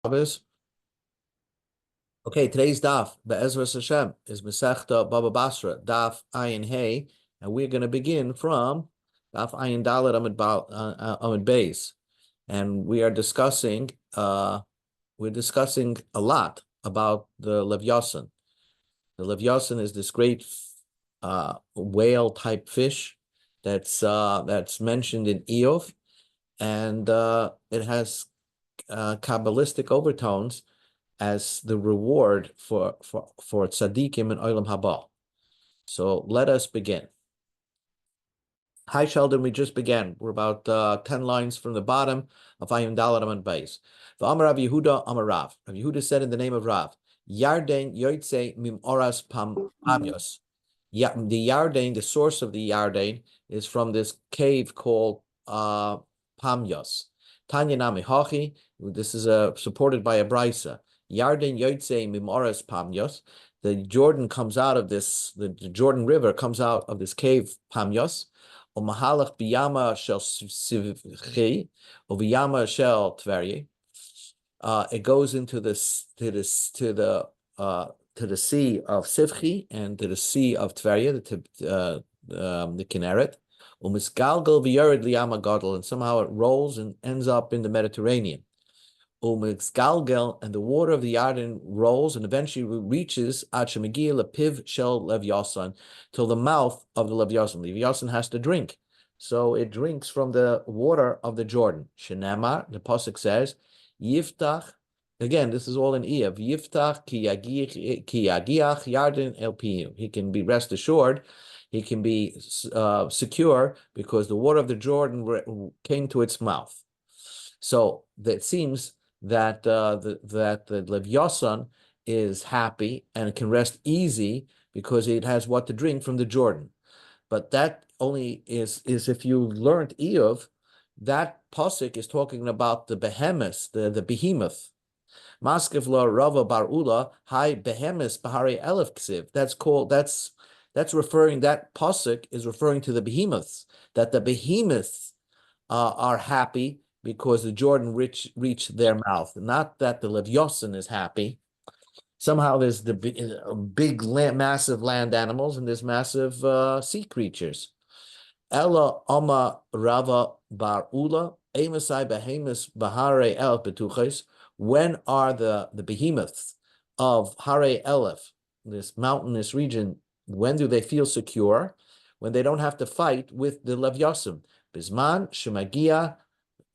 Shabbos. Okay, today's daf, Be'ezras Hashem, is Masechta Bava Basra, daf Ayin Hey, and we're going to begin from daf Ayin Dalet Amid Beis, and we are discussing a lot about the Levyasan. The Levyasan is this great whale type fish that's mentioned in Eov, and it has Kabbalistic overtones as the reward for tzaddikim in Olam Haba. So let us begin. Hi Sheldon, we just began. We're about 10 lines from the bottom of Ayim Dalet Amud Beis. V'amar Rav Yehuda Amar Rav. Rav Yehuda said in the name of Rav, Yarden Yoitze Mim Oras Pamyos. The Yarden, the source of the Yarden, is from this cave called Pamyos. Tanya Nami Hachi. This is supported by a brisa. Yarden Yoitze Mimoras Pamyos. The Jordan comes out of this, the Jordan River comes out of this cave Pamyos. O Mahalach Biyama Shel Sivchi, O Biyama Shel Tverye. It goes into this to the sea of Sivchi and to the sea of Tverye, the Kinneret. Umisgalgal v'yared liyama gadol, and somehow it rolls and ends up in the Mediterranean. Umisgalgal, and the water of the Yarden rolls and eventually reaches Achemegi lepiv shel Levyasan, till the mouth of the Levyasan. Levyasan has to drink, so it drinks from the water of the Jordan. Shenamar, the pasuk says, Yiftach. Again, this is all in Eov. Yiftach ki yagiach Yarden el piyu. He can be rest assured. He can be secure because the water of the Jordan came to its mouth. So it seems that the Levyasan is happy and can rest easy because it has what to drink from the Jordan. But that only is if you learned Eov, that pasuk is talking about the behemoth, the behemoth. Maskevla Rava Barula Hai Behemoth Bahari Elef Ksiv. That's referring, that pasuk is referring to the behemoths, that the behemoths are happy because the Jordan reached their mouth, not that the Levyasan is happy. Somehow there's the big massive land animals and there's massive sea creatures. Ella Oma Rava Bar Ula Emasai Behemoths Bahare El Betuches. When are the behemoths of Hare Elef, this mountainous region, when do they feel secure? When they don't have to fight with the Levyasim. Bisman Shemagia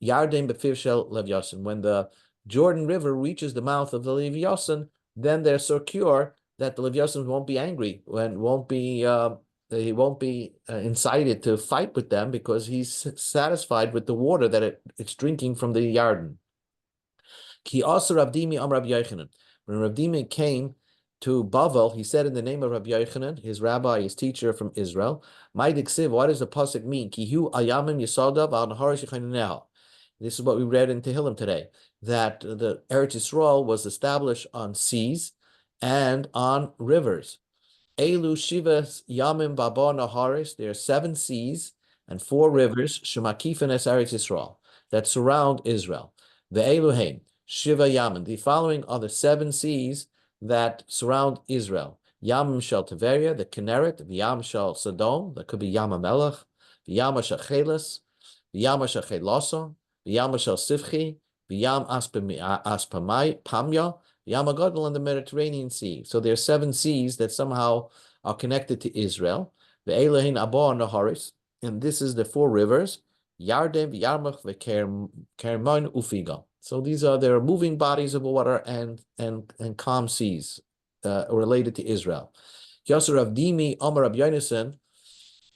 Yarden Befiv Shel Levyasim. When the Jordan River reaches the mouth of the Levyasim, then they're secure that the Levyasim won't be angry, he won't be incited to fight with them because he's satisfied with the water that it's drinking from the Yarden. Ki also Rav Dimi Rav Yochanan. When Rav Dimi came to Bavel, he said in the name of Rav Yochanan, his rabbi, his teacher from Israel, what does the pasuk mean? Kihu ayamim yisadav al naharish yechanuneh. This is what we read in Tehillim today, that the Eretz Yisrael was established on seas and on rivers. Elu shivas yamim baba naharis. There are 7 seas and 4 rivers, shemakifin es Eretz Yisrael, that surround Israel. The Eluheim Shiva Yaman. The following are the 7 seas that surround Israel. Yam Shel Tiberia, the Kinneret, the Yam Shel Sodom, that could be Yam HaMelech, the Yam Shel Chelis, the Yam Shel Cheloso, the Yam Shel Sivchi, the Yam Aspamai, Pamya, the Yam HaGadol, and the Mediterranean Sea. So there are 7 seas that somehow are connected to Israel. The Elohin Abba Naharis, and this is the 4 rivers, Yarden, Yarmach, Kermon, Ufiga. So there are moving bodies of water and calm seas related to Israel. Yasser Rav Dimi Amar Rav Yonasan,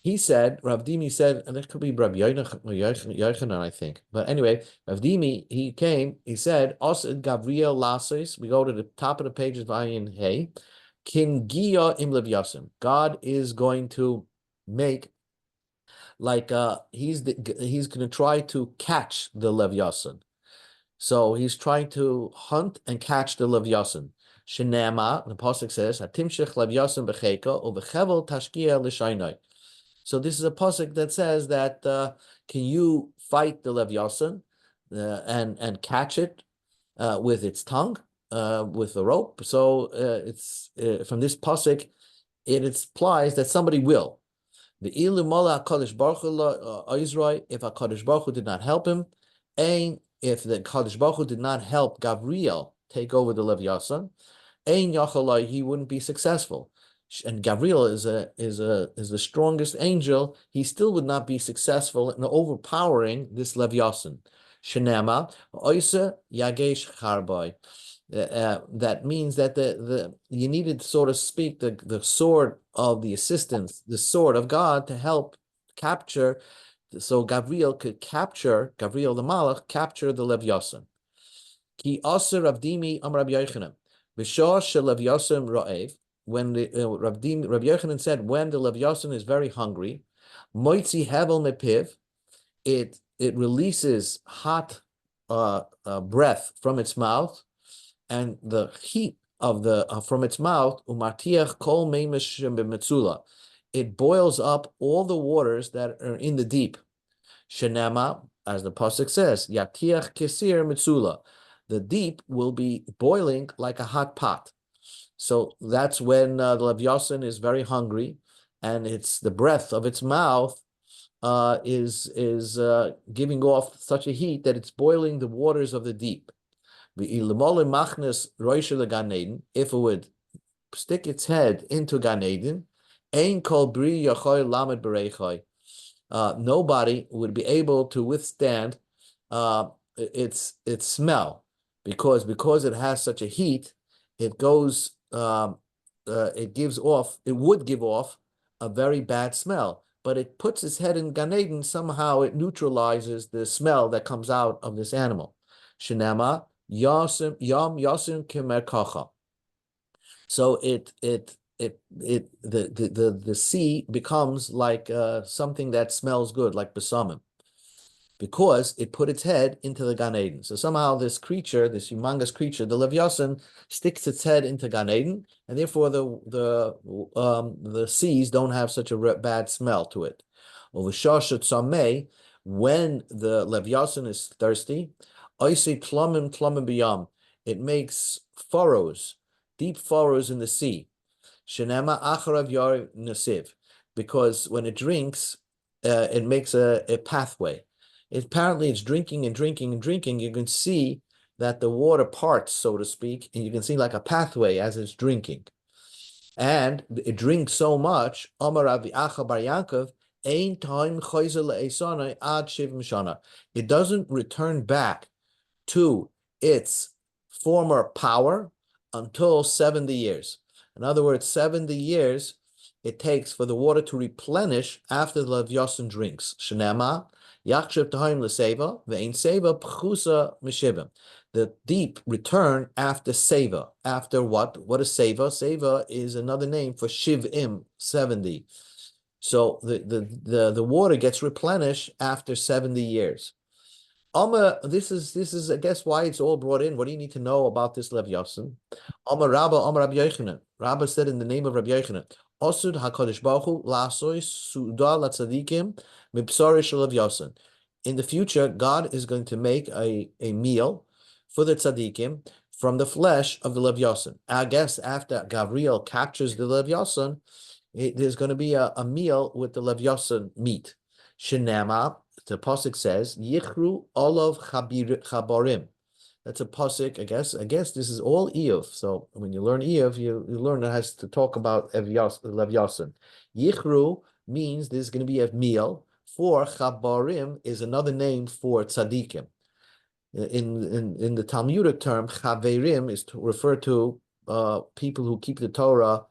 Rav Dimi said, and that could be Rav Yochanan, I think. But anyway, Rav Dimi, he said, Osed Gabriel Lasis, we go to the top of the page of Ayin Hey, Kin Giya Im Levyasim. God is going to make, he's going to try to catch the Levyasin. So he's trying to hunt and catch the Levyasin. Shenema, the pasuk says, "Hatimshech Levyasin b'cheika o b'chevel tashkia l'shaynai." So this is a pasuk that says that can you fight the Levyasin and catch it with its tongue, with the rope. So it's from this pasuk, it implies that somebody will. The ilu mola Kadosh Baruch Hu Israel, if Kadosh Baruch Hu did not help him, and if the Kadosh Baruch Hu did not help Gabriel take over the Levyasan, ein yachalai, he wouldn't be successful. And Gabriel is the strongest angel. He still would not be successful in overpowering this Levyasan. Shenema oisa yagesh charbai. That means that the you needed, so to speak, the sword of the assistance, the sword of God, to help capture, so Gabriel could capture, Gabriel the Malach capture the Levyasan. Ki aser Rabdimi am Rabbi Yochanan v'shah shel Levyasan ra'ev. When the Rabbi Yochanan said, when the Levyasan is very hungry, moitzi hevel mepiv, it releases hot breath from its mouth, and the heat of the from its mouth, umartiach kol meimish b'metzula, it boils up all the waters that are in the deep. Shenema, as the pasuk says, yatiach kesir metzula, the deep will be boiling like a hot pot. So that's when the Levyasan is very hungry, and it's the breath of its mouth is giving off such a heat that it's boiling the waters of the deep. If it would stick its head into Gan Eden, nobody would be able to withstand its smell, because it has such a heat. It goes, it would give off a very bad smell. But it puts its head in Gan Eden, somehow it neutralizes the smell that comes out of this animal. Shenema Yasim Kemer Kacha. So the sea becomes like something that smells good, like besamim, because it put its head into the Gan Eden. So somehow this creature, this humongous creature, the Levyasan, sticks its head into Gan Eden, and therefore the seas don't have such a bad smell to it. When the Levyasan is thirsty, it makes furrows, deep furrows in the sea. Shenema acharav yar nasiv, because when it drinks, it makes a pathway. Apparently, it's drinking and drinking and drinking. You can see that the water parts, so to speak, and you can see like a pathway as it's drinking. And it drinks so much. Amar Ravi Acha Bar Yaakov, ein time chayzer le'esana ad shivim shana. It doesn't return back to its former power until 70 years. In other words, 70 years it takes for the water to replenish after the Levyasan drinks. Shenema Yakshiv Tahim L'Seva, Ve'ein Seva Pchusa Meshivim. The deep return after Seva. After what? What is Seva? Seva is another name for Shivim, 70. So the water gets replenished after 70 years. This is I guess why it's all brought in. What do you need to know about this Levyasan? Rabbi Yochanan. Rabbi said in the name of Rabbi Yochanan, Osud HaKadosh Baruch Hu La'asoi Suda Latzadikim Mibsari Shel Levyasan. In the future, God is going to make a meal for the tzaddikim from the flesh of the Levyasan. I guess after Gabriel captures the Levyasan, there's going to be a meal with the Levyasan meat. Shenema, the pasuk says, Yichru Olav Chabarim. That's a pasuk. I guess this is all Eov. So when you learn Eov, you learn it has to talk about Levyasan. Yichru means there's going to be a meal. For Chabarim is another name for tzaddikim. In the Talmudic term, Chaverim is to refer to people who keep the Torah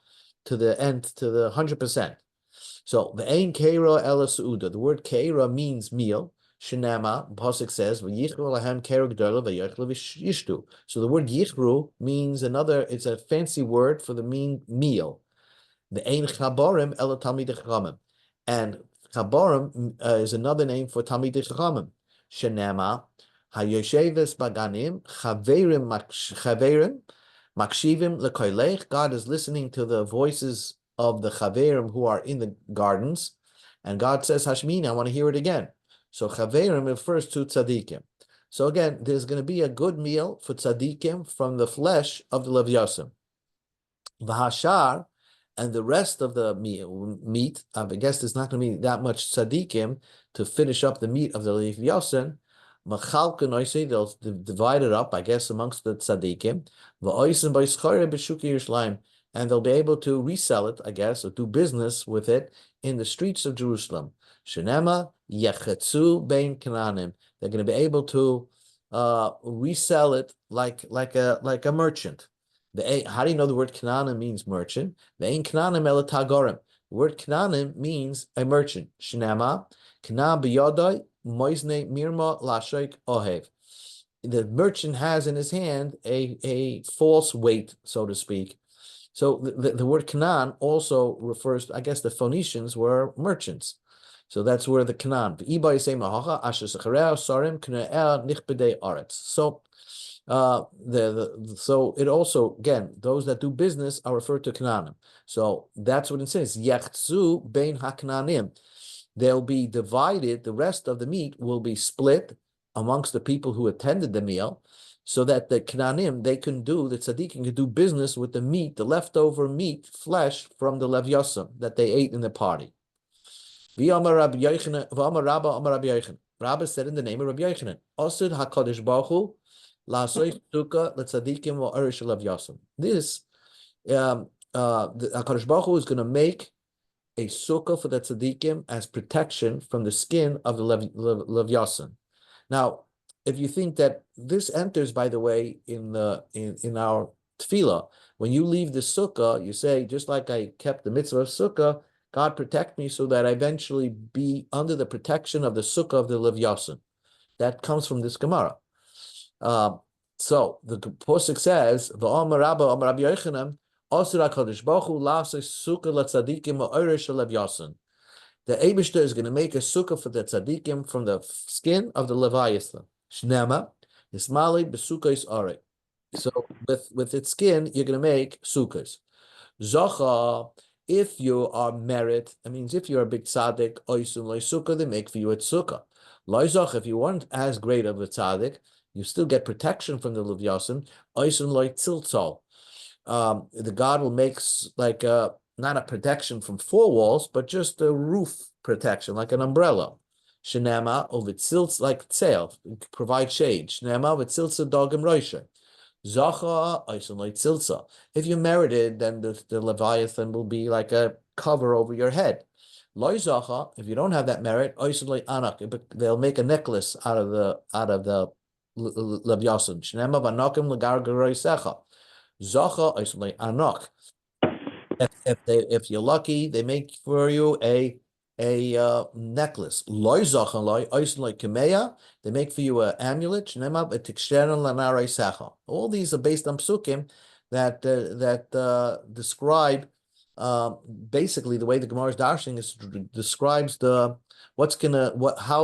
to the end, to the 100%. So the Ein Keira Ela Suuda. The word Keira means meal. Shenema, Pasuk says, V'yichru lahem keira g'dola v'yachlu v'yishtu. So the word yichru means it's a fancy word for the meal. The Ein Chabarim Ela Talmidei Chachamim. And Chabarim is another name for Talmidei Chachamim. Shenema, Hayosheves Baganim, Chaverim, Makshivim Lekoilech. God is listening to the voices of the Chaverim who are in the gardens. And God says, Hashmini, I want to hear it again. So Chaverim refers to tzaddikim. So again, there's going to be a good meal for tzaddikim from the flesh of the Levyasim. V'hashar, and the rest of the meat, I guess there's not going to be that much tzaddikim to finish up the meat of the Levyasim. Machalken oisei, they'll divide it up, I guess, amongst the tzaddikim. V'oisim b'yischore b'shuki Yerushalayim, and they'll be able to resell it, I guess, or do business with it in the streets of Jerusalem. Shenema yechetzu bein Kananim. They're going to be able to resell it like a merchant. How do you know the word Kananim means merchant? The ein Kananim el tagorim. The word Kananim means a merchant. Shenema Kana b'yodai moizne mirma lashoik ohev. The merchant has in his hand a false weight, so to speak. So the word Canaan also refers, I guess the Phoenicians were merchants. So that's where the Canaan. So so it also, again, those that do business are referred to Canaanim. So that's what it says. Yachtzu bein hakananim. They'll be divided, the rest of the meat will be split amongst the people who attended the meal, so that the Canaanim, the tzaddikim can do business with the meat, the leftover meat, flesh from the Levyasim that they ate in the party. Rabba said in the name of Rabbi Yochanan, Osud HaKadosh Baruch Hu la'asoi sukkah letzaddikim v'orish Levyasim. This, the HaKadosh Baruch Hu is going to make a sukkah for the tzaddikim as protection from the skin of the Levyasim. Now, if you think that this enters, by the way, in our tefillah, when you leave the sukkah, you say, just like I kept the mitzvah of sukkah, God protect me so that I eventually be under the protection of the sukkah of the Levyasim. That comes from this Gemara. So the Pasuk says, "V'Amar Rabba Amar Rabbi Yochanan, Asur HaKadosh Baruch Hu la'aseh sukkah letzadikim ha'orish Levyasim." The Eibishter is going to make a sukkah for the tzaddikim from the skin of the Leviathan. Shnema, Ismali b'sukkahs are. So with its skin, you're going to make sukkahs. Zocha, if you are merit, that means if you're a big tzaddik, oisun loy sukkah, they make for you a sukkah. Loy zoch, if you weren't as great of a tzaddik, you still get protection from the Levyasim. Oisun loy tziltzal. The God will make like not a protection from four walls, but just a roof protection, like an umbrella. Shenema ovitzilts like tzel, provide shade. Shenema ovitziltsa dogim roisha. Zacha oisun like tziltsa. If you merited, then the Leviathan will be like a cover over your head. Loy zacha, if you don't have that merit, oisun like anak. They'll make a necklace out of the Levyasim. Shenema vanokim legar geroisecha. Zacha oisun like anak. If you're lucky, they make for you a necklace. Loy zachan loy oisin like kameya. They make for you an amulet. All these are based on psukim that describe basically the way the Gemara's darshan describes how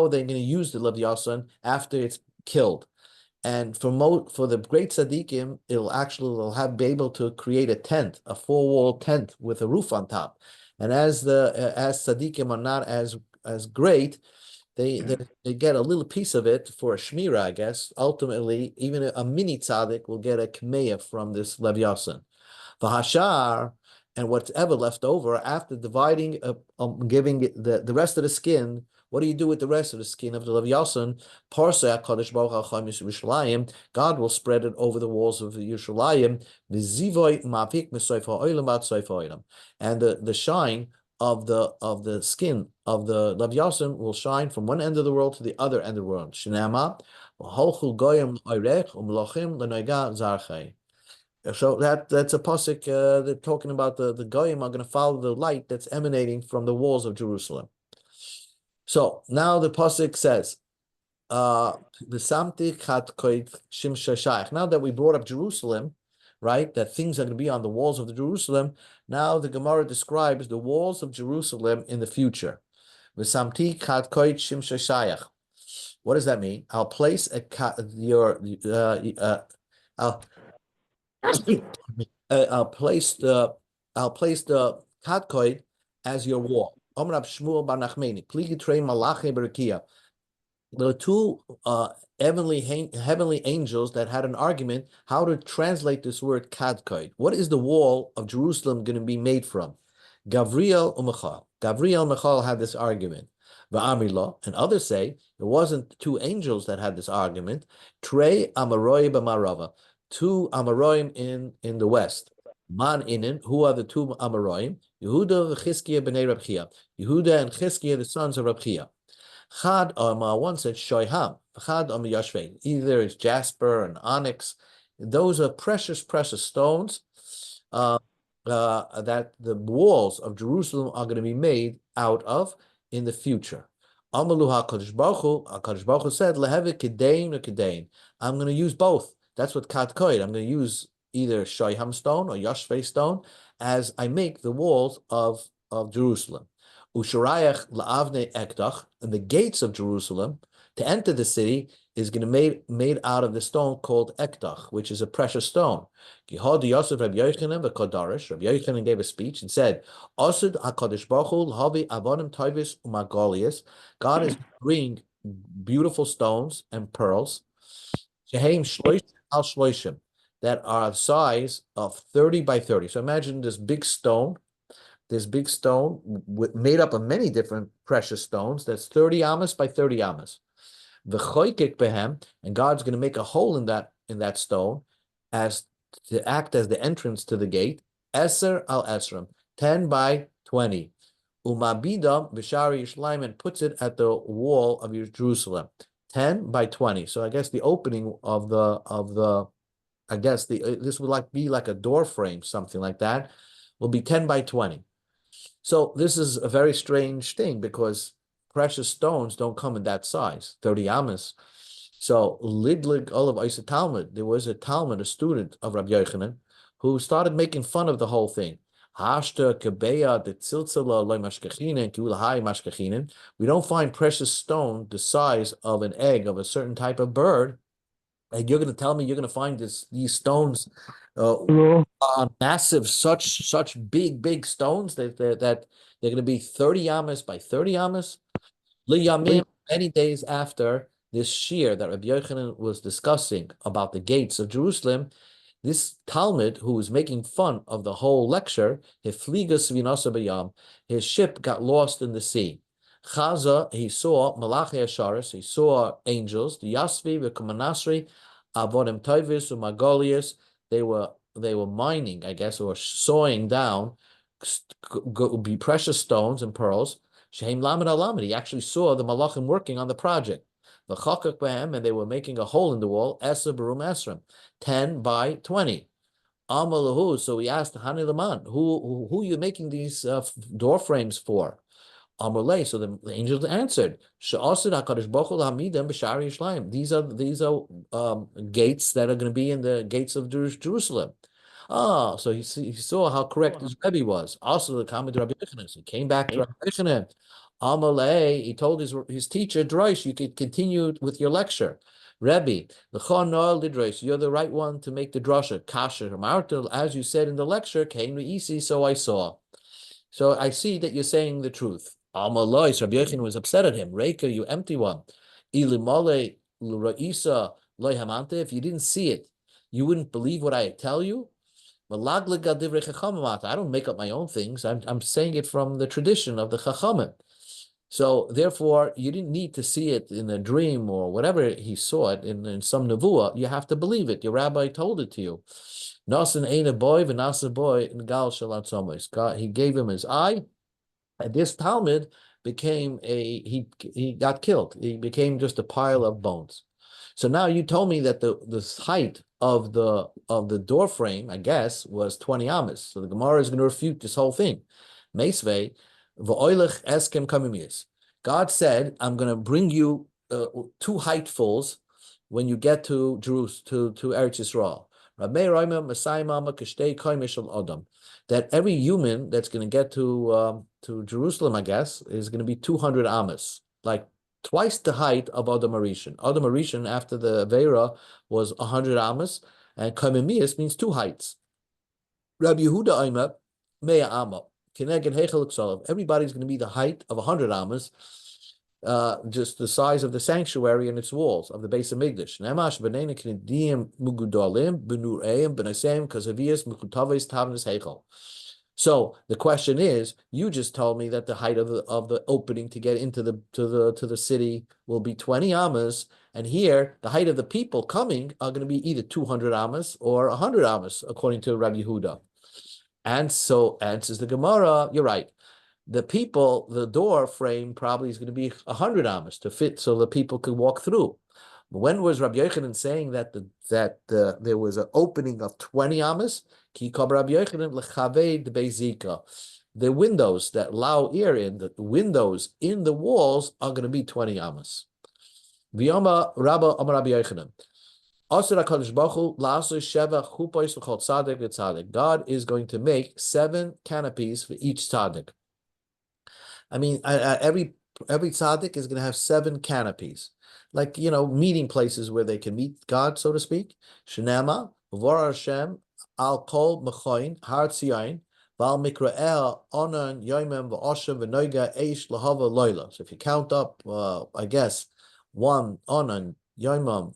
they're gonna use the Levyasan after it's killed. And for the great tzaddikim, they'll be able to create a tent, a four-wall tent with a roof on top. And as tzaddikim are not as great, they get a little piece of it for a shmira, I guess. Ultimately, even a mini tzaddik will get a kmeya from this levyasan. V'hashar, and whatever left over after dividing, giving the rest of the skin. What do you do with the rest of the skin of the Levyasan? Parseh HaKadosh Baruch Hu Yerushalayim. God will spread it over the walls of Yerushalayim. V'zivoy ma'avik m'soif ha'olam ba'ad soif ha'olam. And the shine of the skin of the Levyasan will shine from one end of the world to the other end of the world. Shnema v'holchu goyim oirech u'mlochim l'noiga zarchei. So that's a pasuk. They're talking about the goyim are going to follow the light that's emanating from the walls of Jerusalem. So now the pasuk says, now that we brought up Jerusalem, right, that things are going to be on the walls of the Jerusalem, now the Gemara describes the walls of Jerusalem in the future. What does that mean? I'll place I'll place the katkoid as your wall. Omrab Shmuel bar Nachmeni, Pligi Trei Malachi Berakia. there were two heavenly angels that had an argument how to translate this word kadkoid. What is the wall of Jerusalem going to be made from? Gavriel and Michal. Gavriel and Michal had this argument. Va'amrillah, and others say it wasn't two angels that had this argument. Trey Amaroim b'Marava, two Amaroim in the west. Man inin, who are the two Amaroim? Yehuda and Chizkiah b'nei Reb Chia. Yehuda and Chizkiah, the sons of Reb Chia. Chad one said shoyham, chad yashvei. Either it's jasper and onyx. Those are precious stones that the walls of Jerusalem are going to be made out of in the future. Amalu HaKadosh Baruch Hu said, Lehevi kedain or kedain. I'm going to use both. That's what Kat Koid. I'm going to use either shoyham stone or yashvei stone as I make the walls of Jerusalem. Usharayach la'avne ekdach, and the gates of Jerusalem to enter the city is going to be made out of the stone called ekdach, which is a precious stone. Rabbi Yochanan gave a speech and said, "Osud HaKadosh Baruch Hu l'havi avonim tovis umagolius." God is bring beautiful stones and pearls, sheheim shloishim al shloishim, that are the size of 30 by 30. So imagine this big stone made up of many different precious stones. That's 30 amas by 30 amas. The choykik behem, and God's going to make a hole in that stone as to act as the entrance to the gate. Eser al esrim, 10 by 20. Umabida b'shari Yishleim, and puts it at the wall of Jerusalem, 10 by 20. So I guess the opening of the this would be like a door frame, something like that, will be 10 by 20. So this is a very strange thing because precious stones don't come in that size, 30 amas. So Lidlig Olav Isa Talmud, there was a Talmud, a student of Rabbi Yochanan, who started making fun of the whole thing. We don't find precious stone the size of an egg of a certain type of bird. And you're going to tell me you're going to find these stones massive, such big stones that they're going to be 30 amas by 30 amas. Liyamim, many days after this shir that Rabbi Yochanan was discussing about the gates of Jerusalem, this Talmud, who was making fun of the whole lecture, his ship got lost in the sea. Chaza, he saw Malachi Asharis, he saw angels, the Yasvi, the Kamanasri, Avodim Tovis, Magolius. They were mining, I guess, or sawing down be precious stones and pearls. Shehem Lamed Alamed. He actually saw the Malachim working on the project. The Chakak Bahem, and they were making a hole in the wall. Esa Barum Esrim, 10 by 20. Amalahu. So he asked Hani Laman, who are you making these door frames for? Amalei. So the angels answered, Sha'asid HaKadosh Baruch Hu Hamidem B'Shari Yishleim. These are gates that are going to be in the gates of Jerusalem. So he saw how correct his Rebbe was. Also, the comment to Rabbi Yochanan. So he came back to Rabbi Yochanan. Amalei, he told his teacher, Drosh, you could continue with your lecture. Rebbe, you're the right one to make the drasha. Kasher, Martel, as you said in the lecture, came to Isi, so I saw. So I see that you're saying the truth. Amalei, Rabbi Yochanan was upset at him. Reika, you empty one. Ilimale, L'Ra'isa, Loihamante, if you didn't see it, you wouldn't believe what I tell you? I don't make up my own things. I'm saying it from the tradition of the Chachamim. So therefore, you didn't need to see it in a dream or whatever he saw it in some nevuah. You have to believe it. Your rabbi told it to you. Nasan ain't a boy, v'nasa boy in gal shalat. God, he gave him his eye, and this Talmud became he got killed. He became just a pile of bones. So now you told me that the height of the door frame, I guess, was 20 amas. So the Gemara is going to refute this whole thing. Meisvei, v'oilech eskem kamimius. God said, I'm going to bring you 2 heightfuls when you get to Jerusalem, to Eretz Yisrael. That every human that's going to get to Jerusalem, I guess, is going to be 200 amas, like twice the height of Adam Arishan. Adam Arishan, after the Aveira, was 100 amas, and Kaimimius means 2 heights. Rabbi Yehuda Aimer, Mea Amma. Everybody's going to be the height of 100 amas. just the size of the sanctuary and its walls of the base of Migdash. Nemash b'nei k'nedim mugudalim b'nureim b'nesem kazavias mukutavis tavnis heichal. So the question is, you just told me that the height of the opening to get into the city will be 20 amas, and here the height of the people coming are going to be either 200 amas or 100 amas, according to Rabbi Yehuda. And so answers the Gemara, you're right. The people, the door frame probably is going to be 100 amas to fit, so the people could walk through. When was Rabbi Yochanan saying that there was an opening of 20 amas? The windows that allow air in, the windows in the walls are going to be 20 amas. God is going to make 7 canopies for each tzaddik. I mean, every tzaddik is going to have 7 canopies, like, meeting places where they can meet God, so to speak. Shenema, V'vor Hashem, Al Kol Mechoin, Har Tzion, Val Mikra'el, Onan, Yoimem, V'oshem, V'noiga, Eish, Lahava, Loila. So if you count up, I guess, 1, Onan, Yoimem,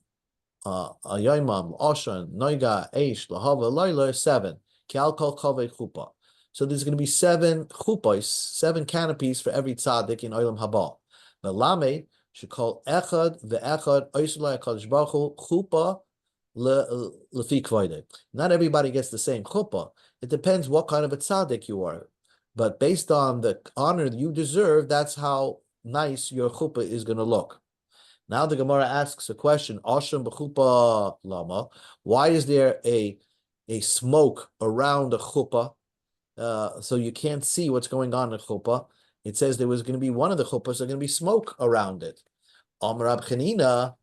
Oshan, Noiga, Eish, Lahava, Loila, 7. Ki Al Kol Kaveh Chuppah. So there's going to be 7 chuppos, 7 canopies for every tzaddik in Olam Haba. The Lamed should call Echad ve'Echad Oisulai HaKadosh Baruch Hu chuppah lefi kvoide. Not everybody gets the same chuppah. It depends what kind of a tzaddik you are. But based on the honor you deserve, that's how nice your chuppah is going to look. Now the Gemara asks a question, Asham b'chuppah lama. Why is there a smoke around the chuppah? So you can't see what's going on in chuppah. It says there was going to be one of the chuppahs, there's going to be smoke around it. Amar Rab Chanina,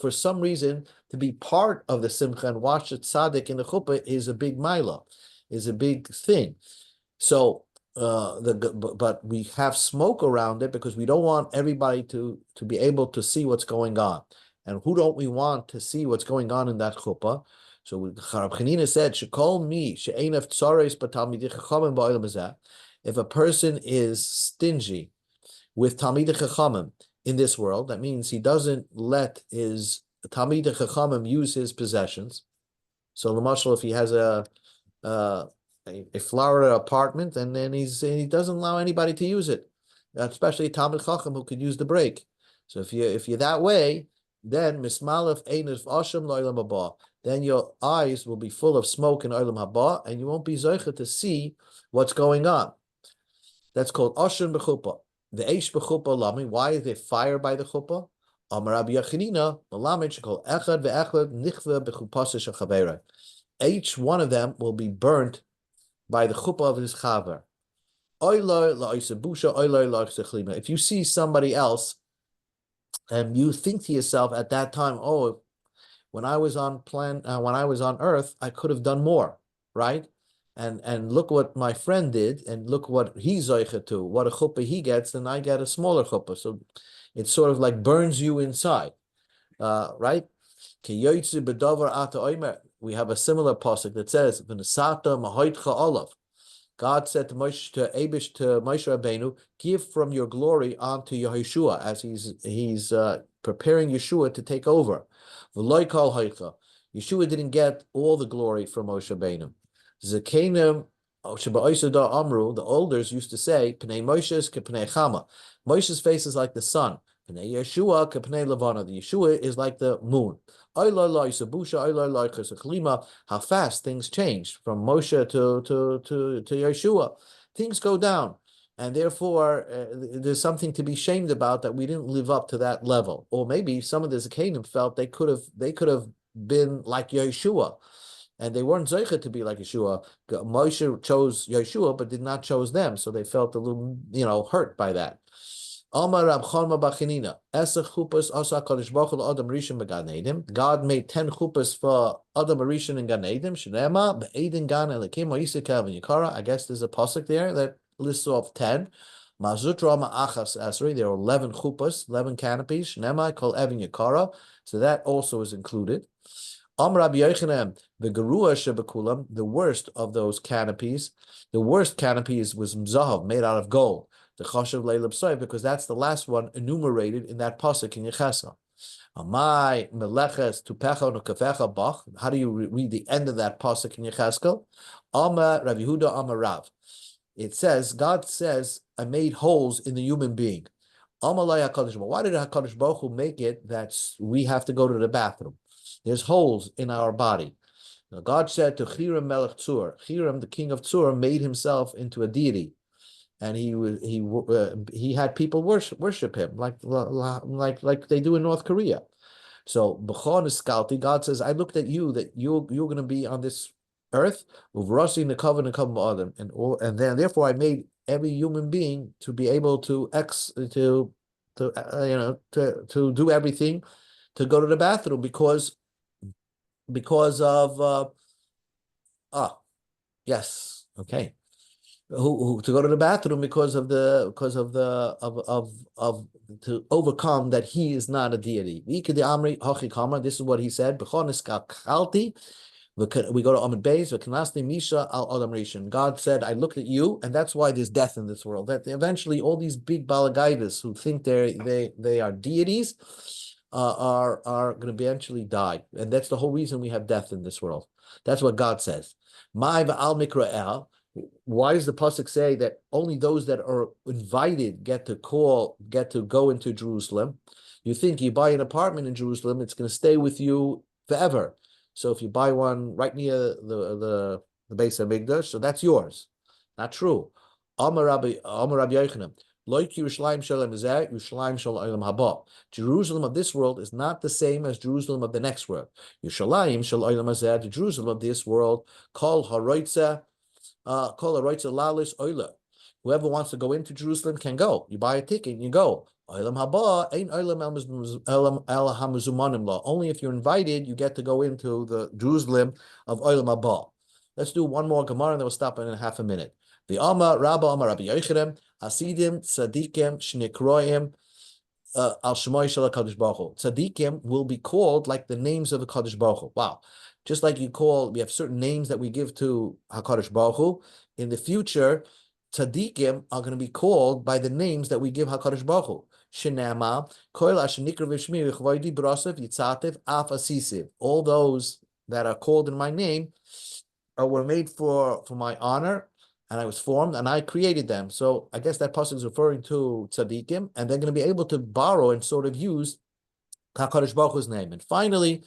for some reason, to be part of the simcha and watch the tzaddik in the chuppah is a big milah, is a big thing. So, but we have smoke around it because we don't want everybody to be able to see what's going on. And who don't we want to see what's going on in that chuppah? So Rab Chanina said, "Shekol mi she'einav tzares b'talmidei chachamim ba'olam hazeh." If a person is stingy with talmidei chachamim in this world, that means he doesn't let his talmidei chachamim use his possessions. So, l'mashal, if he has a Florida apartment and then he doesn't allow anybody to use it, especially a talmid chacham who could use the break. So if you're that way, then mismalef einav asham lo'olam haba. Then your eyes will be full of smoke in Olam Haba, and you won't be zocher to see what's going on. That's called Oshin b'chuppah. The Eish b'chuppah lami. Why is there fire by the chuppah? Amar Rabbi Yachinina, the lamed should call Echad ve'Echad nichve b'chuppah shechavera. Each one of them will be burnt by the chuppah of his chaver. Oiloi la'isabusha, oiloi la'isachlima. If you see somebody else, and you think to yourself at that time, oh, when I was on earth, I could have done more, right? And look what my friend did, and look what he's zoicha to, what a chuppah he gets, and I get a smaller chuppah. So it sort of like burns you inside, right? We have a similar pasuk that says, "V'nesata mahoitcha olav." God said to Moshe Rabbeinu, "Give from your glory onto Yehoshua," as he's preparing Yeshua to take over. Yeshua didn't get all the glory from Moshe Rabbeinu. Zakenim Amru, the elders used to say, "Pnei Moshe's kepnei Chama." Moshe's face is like the sun. Pnei Yeshua kepnei Levana. The Yeshua is like the moon. How fast things change from Moshe to Yeshua. Things go down. And therefore, there's something to be shamed about that we didn't live up to that level. Or maybe some of the Zakanim felt they could have been like Yeshua, and they weren't zeicha to be like Yeshua. Moshe chose Yeshua, but did not chose them, so they felt a little, hurt by that. Amar Rab Chanma Bachinina, Esach chupas asa Kadosh Baruch Hu Adam Rishon beGan Eden. God made 10 chupas for Adam Rishon and Gan Eden. Shnema be'Eden Gan Elikim Ha'Yisrael V'Yikara. I guess there's a pasuk there that lists off 10. Mazutra Ma'achas Esrei. There are 11 chupas, 11 canopies. Shnema Kol Evin Yikara. So that also is included. Rabbi Yochanan, the Gerua Shebekulam, the worst of those canopies, the worst canopies was Zahav, made out of gold. the Choshev Leilab Soy, because that's the last one enumerated in that pasuk in Yecheskel. Amai meleches tupecha nukafecha bach. How do you read the end of that pasuk in Yecheskel? Ama Rav Yehuda Ama Rav. It says, God says, I made holes in the human being. Amalai HaKadosh Baruch Hu. Why did HaKadosh Baruch Hu make it that we have to go to the bathroom? There's holes in our body. Now, God said to Hiram Melech Tzur, Hiram, the king of Tzur, made himself into a deity, and he had people worship him like they do in North Korea. So B'chon Iskalti, God says, I looked at you that you're going to be on this earth, Uvrasi Nekav Adam, and then therefore I made every human being to be able to do everything, to go to the bathroom because of yes, okay, who to go to the bathroom because of to overcome that he is not a deity. This is what he said. We go to Amid Beis, V'kanasni Misha al Adam Rishon. God said, I looked at you, and that's why there's death in this world. That eventually all these big balagaitas who think they are deities are going to eventually die. And that's the whole reason we have death in this world. That's what God says. Why does the pasuk say that only those that are invited get to go into Jerusalem? You think you buy an apartment in Jerusalem, it's going to stay with you forever. So if you buy one right near the base of Migdash, so that's yours. Not true. Amar Rabbi Yochanan. Jerusalem of this world is not the same as Jerusalem of the next world. The Jerusalem of this world, Kol Haroitza Lalis Oila. Whoever wants to go into Jerusalem can go. You buy a ticket and you go. Only if you're invited, you get to go into the Jerusalem of Olam Haba. Let's do one more Gemara and then we'll stop in half a minute. The Amar Rabba Amar Rabbi Yochanan Hasidim Tzadikim Shnikroim Al Shemoy Shel HaKadosh Baruch Hu. Tzadikim will be called like the names of the Kadosh Baruch Hu. Wow. Just like we have certain names that we give to HaKadosh Baruch Hu. In the future, tzaddikim are going to be called by the names that we give HaKadosh Baruch Hu. Shenema, Koil Ashenikra Vishmi V'chvoidi Brasav Yitzatev Af Asisiv. All those that are called in my name were made for my honor, and I was formed, and I created them. So I guess that pasuk is referring to tzaddikim, and they're going to be able to borrow and sort of use HaKadosh Baruch Hu's name. And finally,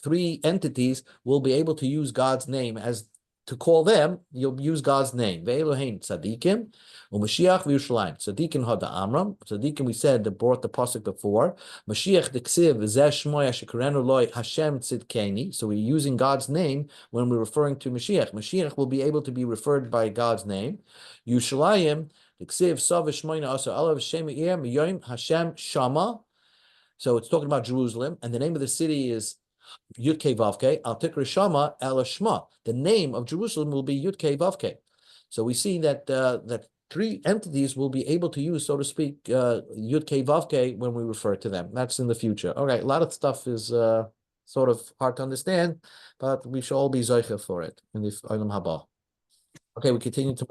three entities will be able to use God's name as to call them. You'll use God's name. Tzadikim, Mashiach v'Yushalayim. Tzadikim hada Amram. Tzadikim we said that brought the pasuk before. Mashiach deksiv v'zeh shmoy ashekarenu loy Hashem tzidkeni. So we're using God's name when we're referring to Mashiach. Mashiach will be able to be referred by God's name. Yushalayim. So it's talking about Jerusalem, and the name of the city is Yud-Kei Vav-Kei. Al Tikra Shama El Shema. The name of Jerusalem will be Yud-Kei Vav-Kei. So we see that that three entities will be able to use, so to speak, Yud-Kei Vav-Kei when we refer to them. That's in the future. All right, a lot of stuff is sort of hard to understand, but we should all be zeicha for it in the Olam Haba. Okay, we continue tomorrow.